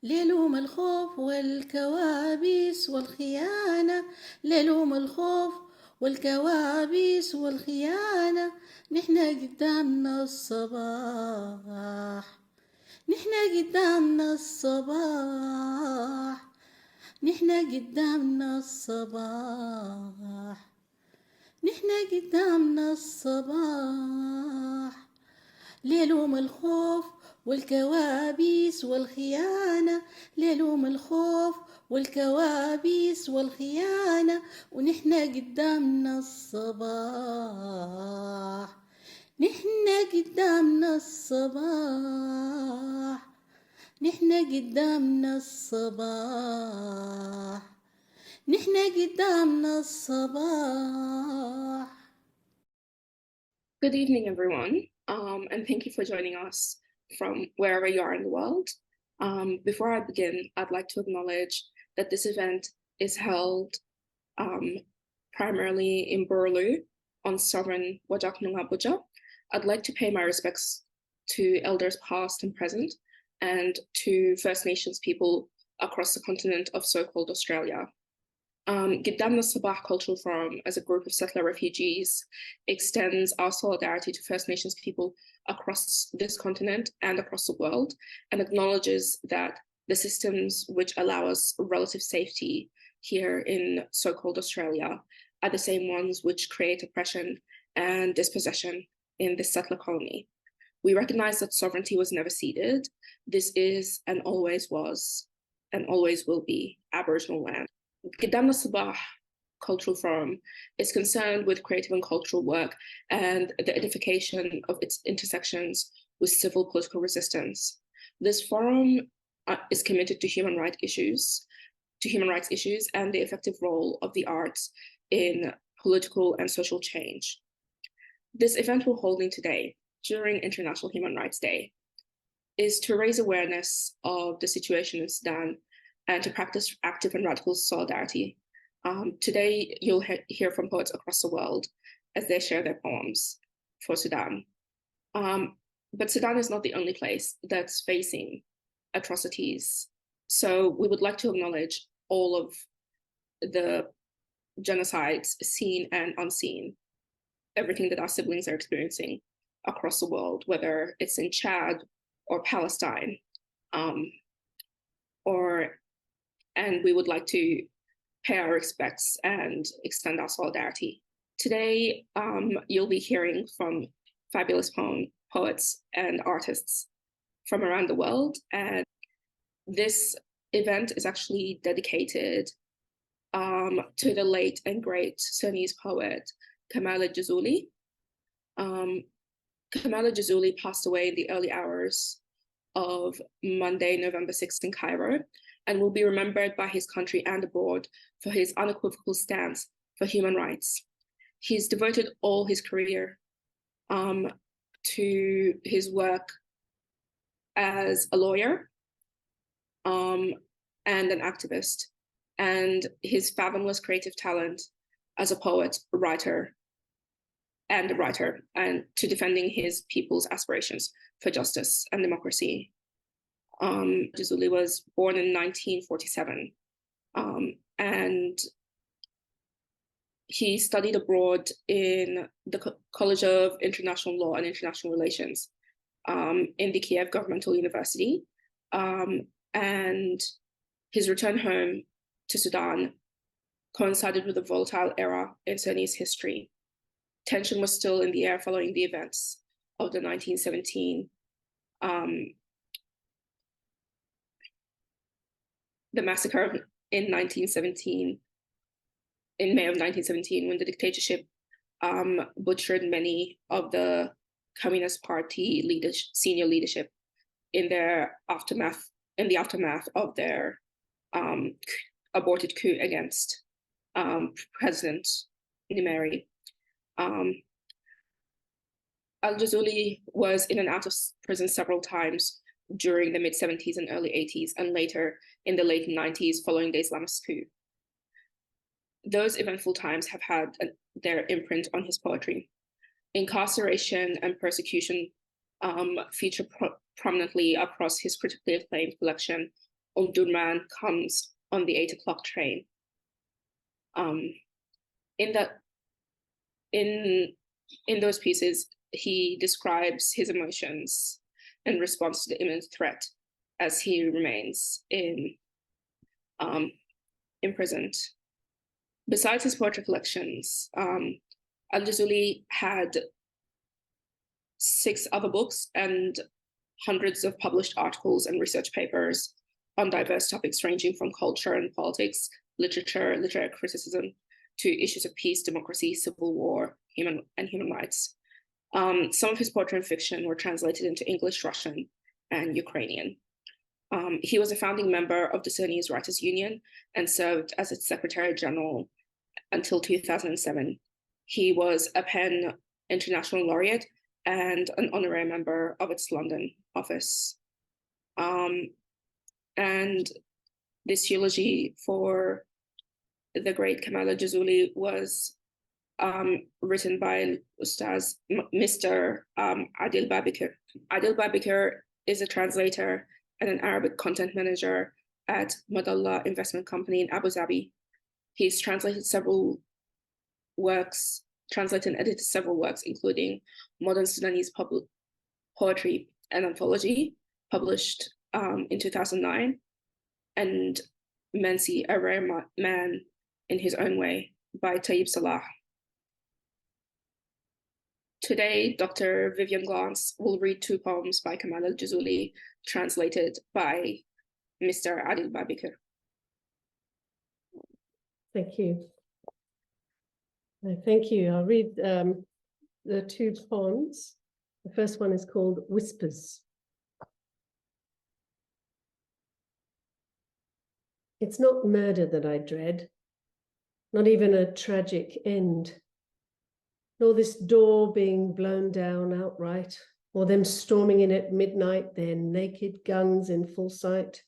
ليلهم الخوف والكوابيس والخيانة، ليلهم الخوف والكوابيس والخيانة. نحنا قدامنا الصباح، نحنا قدامنا الصباح، نحنا قدامنا الصباح، نحنا قدامنا الصباح. ليلهم الخوف والكوابيس والخيانة، ليلهم الخوف والكوابيس والخيانة. ونحنا قدامنا الصباح، نحنا قدامنا الصباح، نحنا قدامنا الصباح، نحنا قدامنا الصباح. Good evening, everyone, and thank you for joining us from wherever you are in the world. Before I begin, I'd like to acknowledge that this event is held primarily in Burlu on sovereign Wajak Noongar Boja. I'd like to pay my respects to elders past and present, and to First Nations people across the continent of so-called Australia. Gedamna Elsabah Cultural Forum, as a group of settler refugees, extends our solidarity to First Nations people across this continent and across the world, and acknowledges that the systems which allow us relative safety here in so-called Australia are the same ones which create oppression and dispossession in this settler colony. We recognize that sovereignty was never ceded. This is and always was and always will be Aboriginal land. Gedamna Elsabah Cultural Forum is concerned with creative and cultural work and the edification of its intersections with civil political resistance. This forum is committed to human rights issues and the effective role of the arts in political and social change. This event we're holding today, during International Human Rights Day, is to raise awareness of the situation in Sudan and to practice active and radical solidarity. Today, you'll hear from poets across the world as they share their poems for Sudan. But Sudan is not the only place that's facing atrocities. So we would like to acknowledge all of the genocides, seen and unseen, everything that our siblings are experiencing across the world, whether it's in Chad or Palestine, and we would like to pay our respects and extend our solidarity. Today, you'll be hearing from fabulous poets and artists from around the world. And this event is actually dedicated to the late and great Sudanese poet, Kamala Jazuli. Kamala Jazuli passed away in the early hours of Monday, November 6th in Cairo, and will be remembered by his country and abroad for his unequivocal stance for human rights. He's devoted all his career to his work as a lawyer and an activist, and his fathomless creative talent as a poet, writer, and to defending his people's aspirations for justice and democracy. Jazuli was born in 1947, and he studied abroad in the College of International Law and International Relations in the Kiev Governmental University, and his return home to Sudan coincided with a volatile era in Sudanese history. Tension was still in the air following the events of the 1917 the massacre in May of 1917, when the dictatorship butchered many of the Communist Party senior leadership in the aftermath of their aborted coup against President Nimeri. Al-Jazuli was in and out of prison several times during the mid-70s and early 80s, and later in the late 90s following the Islamist coup. Those eventful times have had their imprint on his poetry. Incarceration and persecution feature prominently across his critically acclaimed collection Omdurman comes on the 8 o'clock train. In those pieces, he describes his emotions in response to the imminent threat as he remains imprisoned. Besides his poetry collections, Al-Jazuli had 6 other books and hundreds of published articles and research papers on diverse topics ranging from culture and politics, literature, literary criticism, to issues of peace, democracy, civil war, human rights. Some of his poetry and fiction were translated into English, Russian, and Ukrainian. He was a founding member of the Sudanese Writers' Union and served as its Secretary General until 2007. He was a PEN International Laureate and an honorary member of its London office. And this eulogy for the great Kamal Al-Jazuli was written by Ustaz Mr. Adil Babikir. Adil Babikir is a translator and an Arabic content manager at Madallah Investment Company in Abu Dhabi. He's translated and edited several works, including Modern Sudanese Poetry, an anthology published in 2009, and Mensi, a Rare Man in His Own Way by Tayyib Salah. Today, Dr. Vivienne Glance will read 2 poems by Kamal Al-Jazuli, translated by Mr. Adil Babikir. Thank you. Thank you. I'll read the 2 poems. The first one is called Whispers. It's not murder that I dread, not even a tragic end, nor this door being blown down outright, or them storming in at midnight, their naked guns in full sight.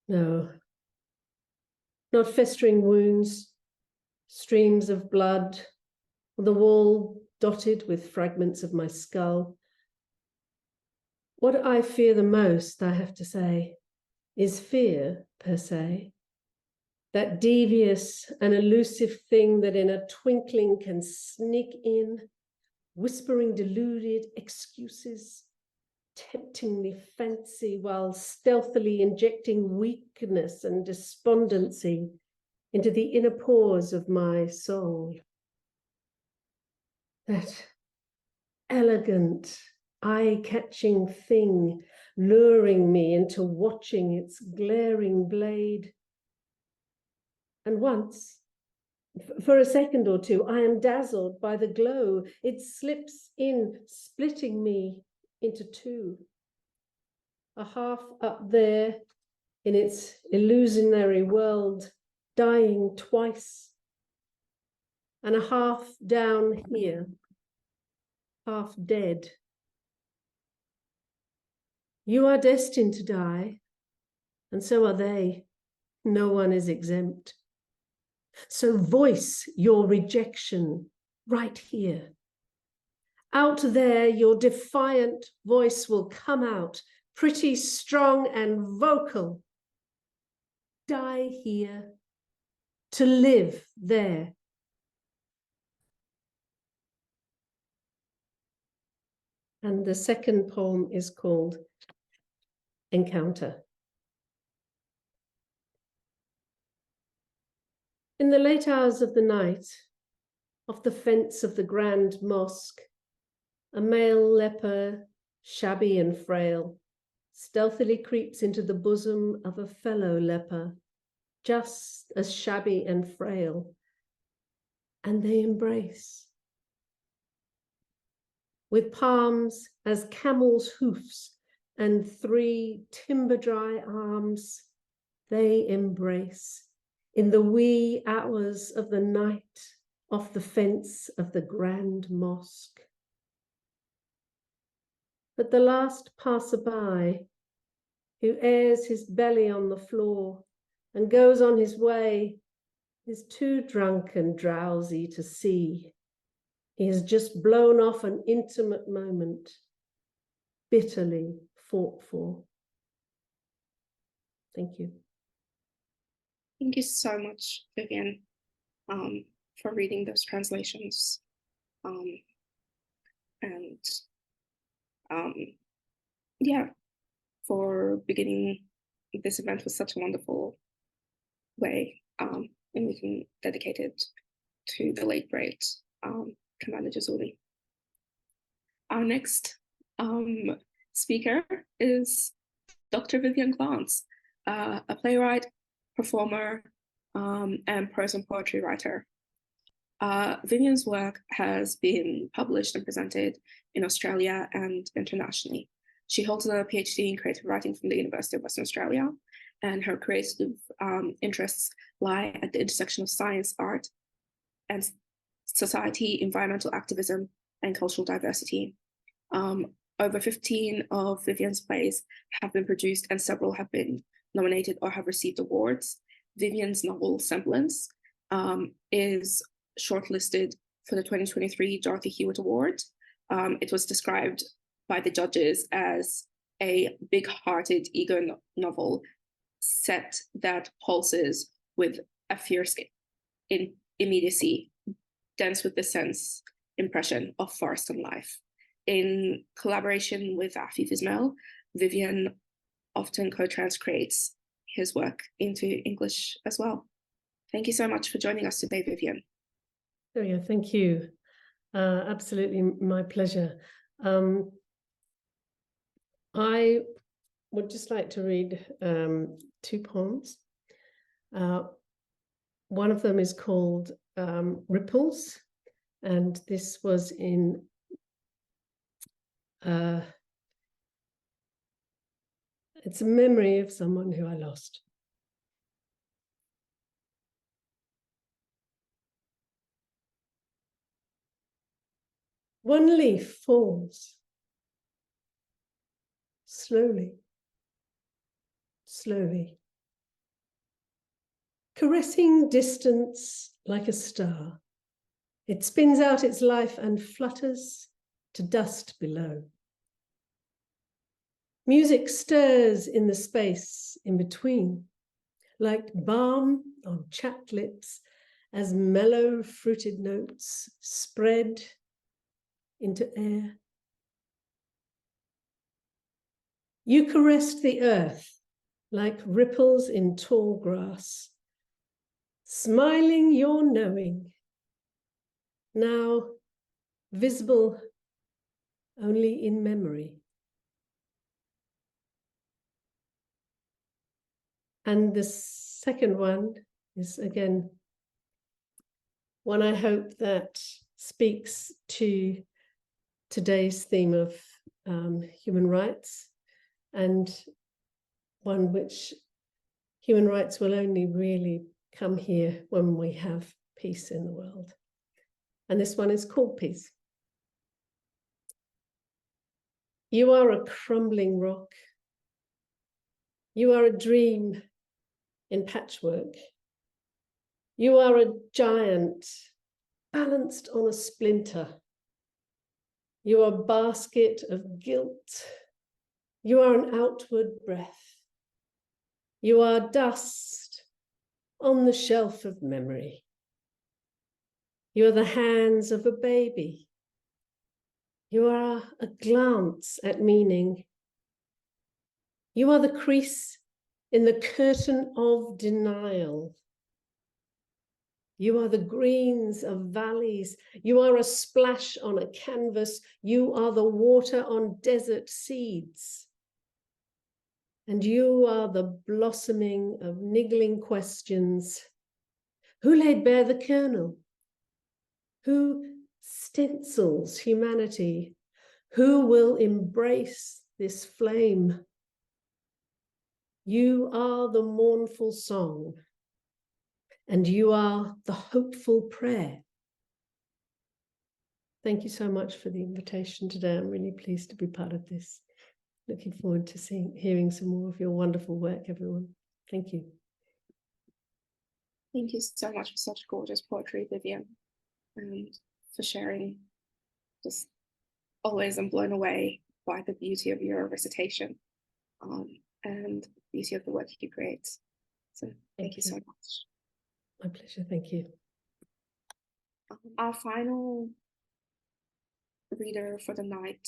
No, not festering wounds, streams of blood, or the wall dotted with fragments of my skull. What I fear the most, I have to say, is fear per se, that devious and elusive thing that in a twinkling can sneak in, whispering deluded excuses, temptingly fancy while stealthily injecting weakness and despondency into the inner pores of my soul. That elegant, eye-catching thing luring me into watching its glaring blade. And once, for a second or two, I am dazzled by the glow. It slips in, splitting me into 2. A half up there in its illusionary world, dying twice, and a half down here, half dead. You are destined to die, and so are they. No one is exempt. So voice your rejection right here. Out there, your defiant voice will come out, pretty strong and vocal. Die here, to live there. And the second poem is called Encounter. In the late hours of the night, off the fence of the grand mosque, a male leper, shabby and frail, stealthily creeps into the bosom of a fellow leper, just as shabby and frail, and they embrace. With palms as camel's hoofs and 3 timber-dry arms, they embrace in the wee hours of the night off the fence of the grand mosque. But the last passerby, who airs his belly on the floor and goes on his way, is too drunk and drowsy to see. He has just blown off an intimate moment, bitterly fought for. Thank you. Thank you so much, Vivienne, for reading those translations. Yeah, for beginning this event with such a wonderful way, and we can dedicate it to the late great Commander Jazuli. Our next speaker is Dr. Vivienne Glance, a playwright, performer, and prose and poetry writer. Vivienne's work has been published and presented in Australia and internationally. She holds a PhD in creative writing from the University of Western Australia, and her creative interests lie at the intersection of science, art, and society, environmental activism, and cultural diversity. Over 15 of Vivienne's plays have been produced, and several have been nominated or have received awards. Vivienne's novel Semblance is shortlisted for the 2023 Dorothy Hewitt Award. It was described by the judges as a big-hearted ego novel set that pulses with a fierce immediacy, dense with the sense impression of forest and life. In collaboration with Afif Ismail, Vivienne often co-transcreates his work into English as well. Thank you so much for joining us today, Vivienne. Oh yeah, thank you. Absolutely my pleasure. I would just like to read two poems. One of them is called Ripples, and this was in it's a memory of someone who I lost. One leaf falls slowly, slowly, caressing distance like a star. It spins out its life and flutters to dust below. Music stirs in the space in between, like balm on chapped lips, as mellow fruited notes spread into air. You caressed the earth like ripples in tall grass, smiling your knowing, now visible only in memory. And the second one is, again, one I hope that speaks to today's theme of human rights, and one which human rights will only really come here when we have peace in the world. And this one is called Peace. You are a crumbling rock. You are a dream in patchwork. You are a giant balanced on a splinter. You are a basket of guilt. You are an outward breath. You are dust on the shelf of memory. You are the hands of a baby. You are a glance at meaning. You are the crease in the curtain of denial. You are the greens of valleys. You are a splash on a canvas. You are the water on desert seeds. And you are the blossoming of niggling questions. Who laid bare the kernel? Who stencils humanity? Who will embrace this flame? You are the mournful song, and you are the hopeful prayer. Thank you so much for the invitation today. I'm really pleased to be part of this. Looking forward to hearing some more of your wonderful work, everyone. Thank you. Thank you so much for such gorgeous poetry, Vivienne, and for sharing. Just always I'm blown away by the beauty of your recitation and beauty of the work he creates. So thank you so much. My pleasure, thank you. Our final reader for the night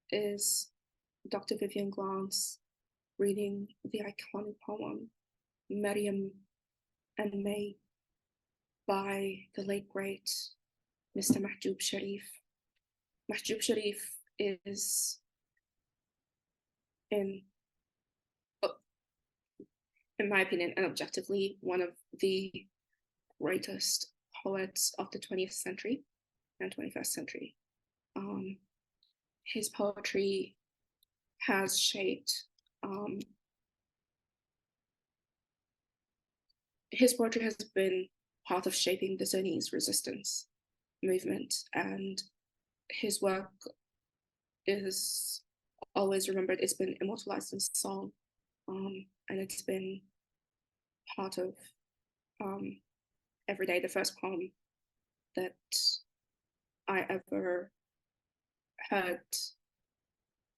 is Dr. Vivienne Glance, reading the iconic poem Maryam and May by the late great Mr. Mahjoub Sharif. Mahjoub Sharif is, in my opinion, and objectively, one of the greatest poets of the 20th century and 21st century. His poetry has shaped his poetry has been part of shaping the Sudanese resistance movement, and his work is always remembered. It's been immortalized in song, and it's been part of every day. The first poem that I ever heard,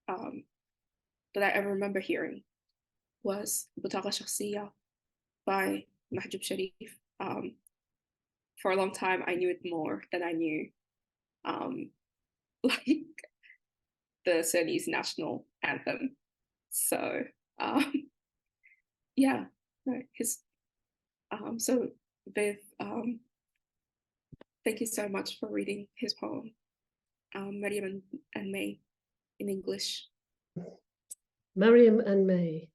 that I ever remember hearing, was Butaqa Shakhsiya by Mahjoub Sharif. For a long time, I knew it more than I knew like the Sudanese national anthem. So yeah, no, so Viv, thank you so much for reading his poem, Maryam and May, in English. Maryam and May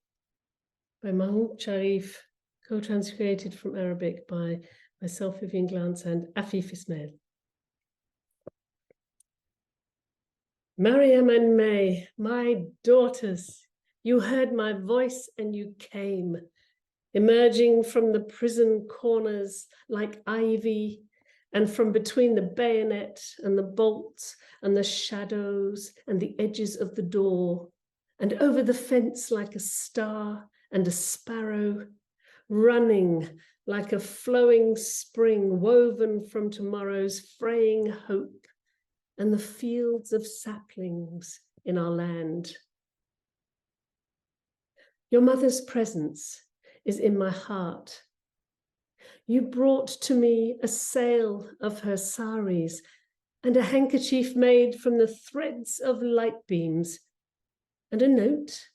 by Mahjoub Sharif, co-translated from Arabic by myself, Vivienne Glance, and Afif Ismail. Maryam and May, my daughters, you heard my voice and you came, emerging from the prison corners like ivy, and from between the bayonet and the bolts and the shadows and the edges of the door, and over the fence like a star and a sparrow, running like a flowing spring woven from tomorrow's fraying hope and the fields of saplings in our land. Your mother's presence is in my heart. You brought to me a sail of her saris and a handkerchief made from the threads of light beams, and a note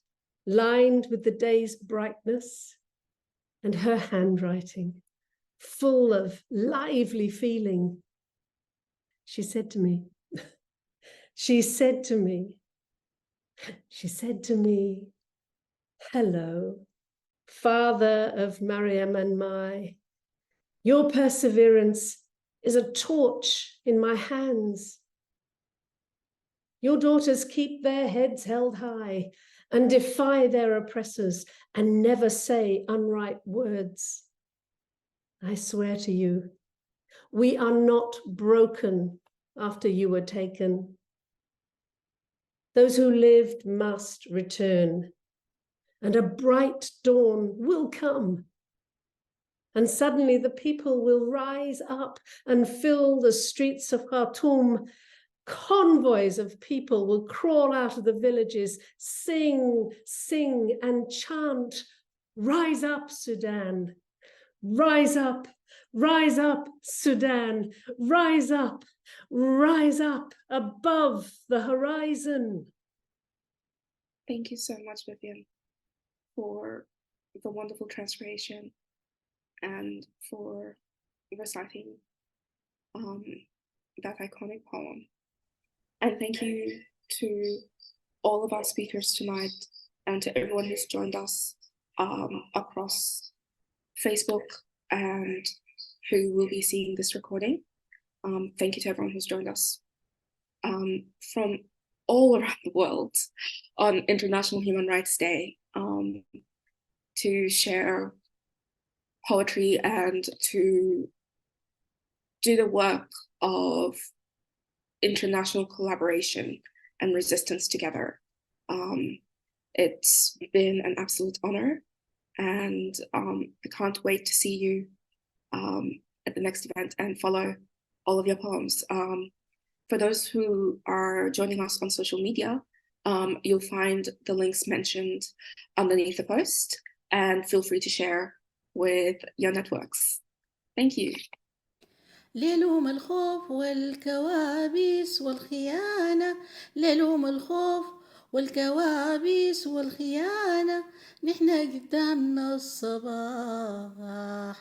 lined with the day's brightness, and her handwriting full of lively feeling. She said to me, hello, father of Maryam and Mai. Your perseverance is a torch in my hands. Your daughters keep their heads held high and defy their oppressors and never say unright words. I swear to you, we are not broken after you were taken. Those who lived must return, and a bright dawn will come. And suddenly the people will rise up and fill the streets of Khartoum. Convoys of people will crawl out of the villages, sing, sing, and chant, rise up, Sudan, rise up, Sudan, rise up above the horizon. Thank you so much, Vivienne, for the wonderful translation and for reciting that iconic poem. And thank you to all of our speakers tonight and to everyone who's joined us across Facebook and who will be seeing this recording. Thank you to everyone who's joined us from all around the world on International Human Rights Day to share poetry and to do the work of international collaboration and resistance together. It's been an absolute honor, and I can't wait to see you at the next event and follow all of your poems. For those who are joining us on social media, You'll find the links mentioned underneath the post, and feel free to share with your networks. Thank you. ليلوم الخوف والكوابيس والخيانة، ليلوم الخوف والكوابيس والخيانة، نحنا قدامنا الصباح،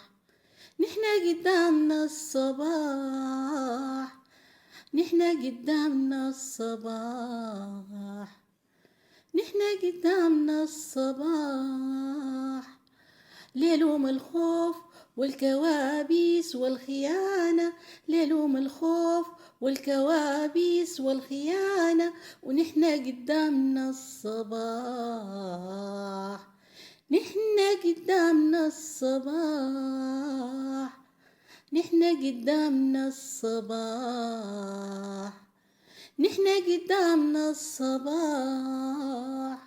نحنا قدامنا الصباح، نحنا قدامنا الصباح، نحنا قدامنا الصباح. ليلوم الخوف والكوابيس والخيانة، ليلوم الخوف والكوابيس والخيانة، ونحنا قدامنا الصباح، نحنا قدامنا الصباح، نحنا قدامنا الصباح، نحنا قدامنا الصباح.